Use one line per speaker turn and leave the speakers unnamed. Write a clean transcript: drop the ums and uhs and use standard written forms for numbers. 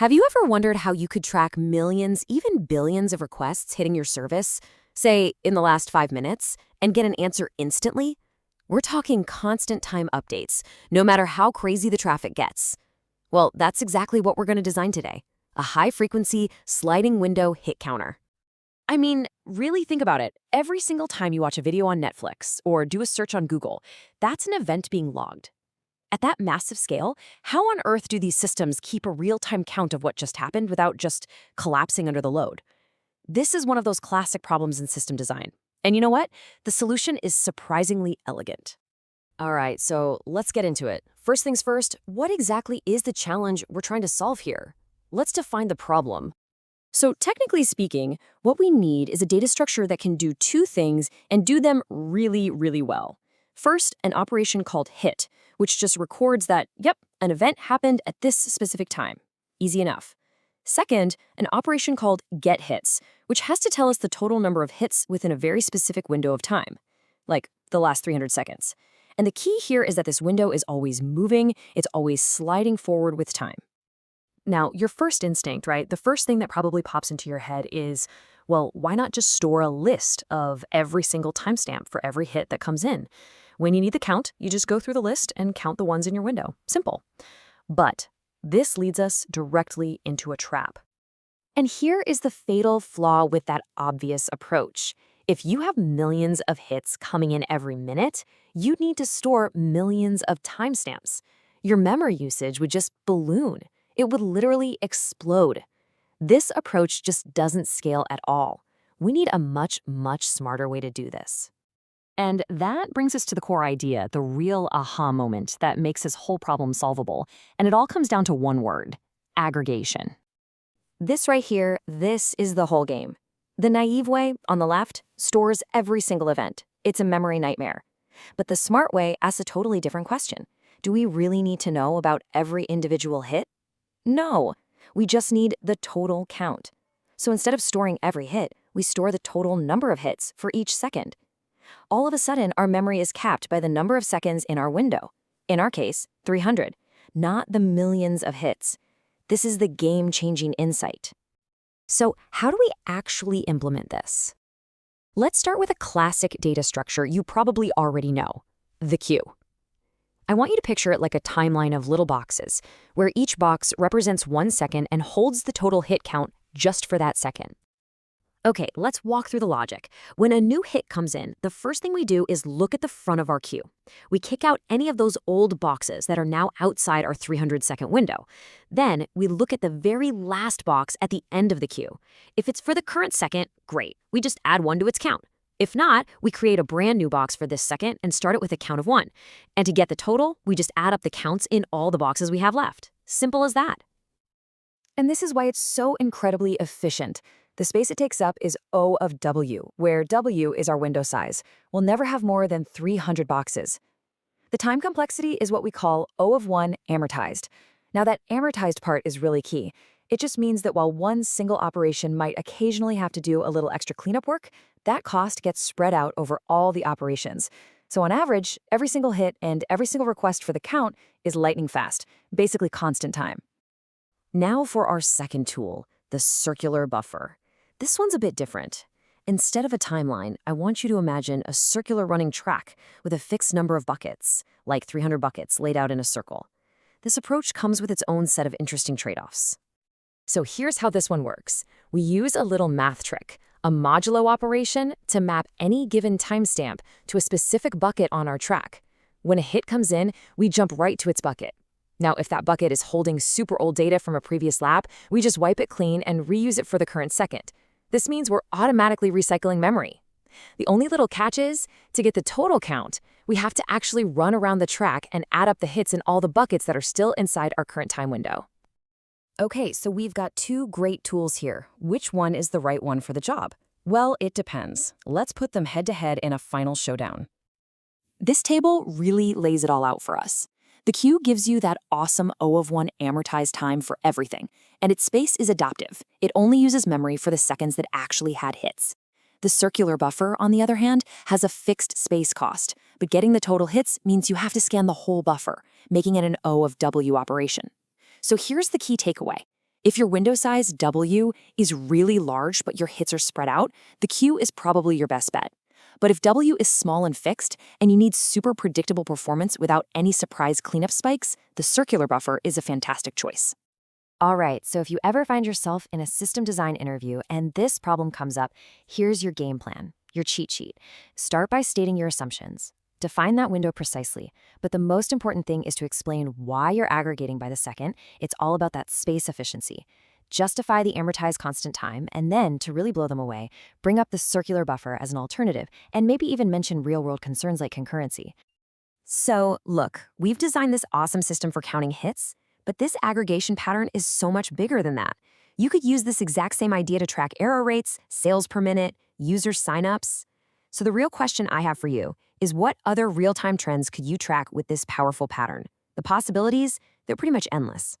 Have you ever wondered how you could track millions, even billions of requests hitting your service, say in the last 5 minutes, and get an answer instantly? We're talking constant time updates, no matter how crazy the traffic gets. Well, that's exactly what we're going to design today. A high-frequency, sliding window hit counter. I mean, really think about it. Every single time you watch a video on Netflix or do a search on Google, that's an event being logged. At that massive scale, how on earth do these systems keep a real-time count of what just happened without just collapsing under the load? This is one of those classic problems in system design. And you know what? The solution is surprisingly elegant. All right, so let's get into it. First things first, what exactly is the challenge we're trying to solve here? Let's define the problem. So technically speaking, what we need is a data structure that can do two things and do them really, really well. First, an operation called hit, which just records that, yep, an event happened at this specific time. Easy enough. Second, an operation called getHits, which has to tell us the total number of hits within a very specific window of time, like the last 300 seconds. And the key here is that this window is always moving, it's always sliding forward with time. Now, your first instinct, right? The first thing that probably pops into your head is, well, why not just store a list of every single timestamp for every hit that comes in? When you need the count, you just go through the list and count the ones in your window. Simple. But this leads us directly into a trap. And here is the fatal flaw with that obvious approach. If you have millions of hits coming in every minute, you'd need to store millions of timestamps. Your memory usage would just balloon. It would literally explode. This approach just doesn't scale at all. We need a much, much smarter way to do this. And that brings us to the core idea, the real aha moment that makes this whole problem solvable. And it all comes down to one word: aggregation. This right here, this is the whole game. The naive way, on the left, stores every single event. It's a memory nightmare. But the smart way asks a totally different question. Do we really need to know about every individual hit? No, we just need the total count. So instead of storing every hit, we store the total number of hits for each second. All of a sudden, our memory is capped by the number of seconds in our window. In our case, 300, not the millions of hits. This is the game-changing insight. So how do we actually implement this? Let's start with a classic data structure you probably already know: the queue. I want you to picture it like a timeline of little boxes, where each box represents 1 second and holds the total hit count just for that second. Okay, let's walk through the logic. When a new hit comes in, the first thing we do is look at the front of our queue. We kick out any of those old boxes that are now outside our 300-second window. Then we look at the very last box at the end of the queue. If it's for the current second, great. We just add 1 to its count. If not, we create a brand new box for this second and start it with a count of 1. And to get the total, we just add up the counts in all the boxes we have left. Simple as that. And this is why it's so incredibly efficient. The space it takes up is O of W, where W is our window size. We'll never have more than 300 boxes. The time complexity is what we call O of 1 amortized. Now that amortized part is really key. It just means that while one single operation might occasionally have to do a little extra cleanup work, that cost gets spread out over all the operations. So on average, every single hit and every single request for the count is lightning fast, basically constant time. Now for our second tool, the circular buffer. This one's a bit different. Instead of a timeline, I want you to imagine a circular running track with a fixed number of buckets, like 300 buckets laid out in a circle. This approach comes with its own set of interesting trade-offs. So here's how this one works. We use a little math trick, a modulo operation, to map any given timestamp to a specific bucket on our track. When a hit comes in, we jump right to its bucket. Now, if that bucket is holding super old data from a previous lap, we just wipe it clean and reuse it for the current second. This means we're automatically recycling memory. The only little catch is, to get the total count, we have to actually run around the track and add up the hits in all the buckets that are still inside our current time window. Okay, so we've got two great tools here. Which one is the right one for the job? Well, it depends. Let's put them head-to-head in a final showdown. This table really lays it all out for us. The queue gives you that awesome O of 1 amortized time for everything, and its space is adaptive. It only uses memory for the seconds that actually had hits. The circular buffer, on the other hand, has a fixed space cost, but getting the total hits means you have to scan the whole buffer, making it an O of W operation. So here's the key takeaway. If your window size W is really large but your hits are spread out, the Q is probably your best bet. But if W is small and fixed, and you need super predictable performance without any surprise cleanup spikes, the circular buffer is a fantastic choice. All right, so if you ever find yourself in a system design interview and this problem comes up, here's your game plan, your cheat sheet. Start by stating your assumptions. Define that window precisely, but the most important thing is to explain why you're aggregating by the second. It's all about that space efficiency. Justify the amortized constant time, and then, to really blow them away, bring up the circular buffer as an alternative, and maybe even mention real-world concerns like concurrency. So, look, we've designed this awesome system for counting hits, but this aggregation pattern is so much bigger than that. You could use this exact same idea to track error rates, sales per minute, user signups. So the real question I have for you is, what other real-time trends could you track with this powerful pattern? The possibilities, they're pretty much endless.